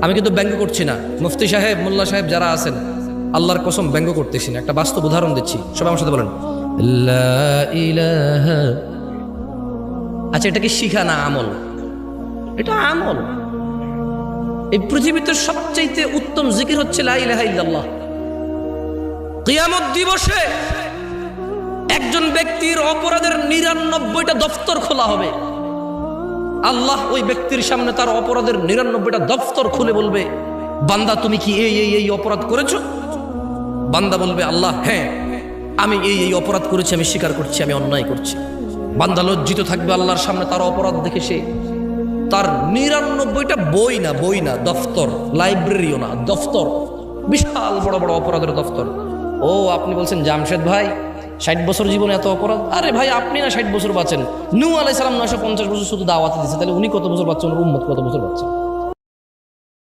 আমি কিন্তু ব্যঙ্গ করছি না, মুফতি সাহেব, মোল্লা সাহেব যারা আছেন, আল্লাহর কসম ব্যঙ্গ করতেছি না, একটা বাস্তব উদাহরণ দিচ্ছি। সবাই আমার সাথে বলেন লা ইলাহা। আচ্ছা, এটা কি শিখা না আমল? এটা আমল। এই পৃথিবীতে সবচাইতে উত্তম জিকির হচ্ছে লা ইলাহা ইল্লাল্লাহ। কিয়ামত দিবসে একজন ব্যক্তির অপরাধের 99টা দফতর খোলা হবে। আল্লাহ ওই ব্যক্তির সামনে তার অপরাধের 99টা দফতর খুলে বলবে, বান্দা তুমি কি এই এই এই অপরাধ করেছো? বান্দা বলবে, আল্লাহ হ্যাঁ, আমি এই এই অপরাধ করেছি, আমি স্বীকার করছি, আমি অন্যায় করছি। বান্দা লজ্জিত থাকবে আল্লাহর সামনে তার অপরাধ দেখে। সে তার 99টা বই না দফতর, লাইব্রেরিও না, দফতর, বিশাল বড় বড় অপরাধের দফতর। ও আপনি বলছেন জামশেদ ভাই 60 বছর জীবনে এত অপরাধ? আরে ভাই, আপনি না 60 বছর বাঁচেন, নূহ আলাইহিস সালাম 950 বছর শুধু দাওয়াতে দিচ্ছে, তাহলে উনি কত বছর বাঁচছেন, ওনার উম্মত কত বছর বাঁচছেন?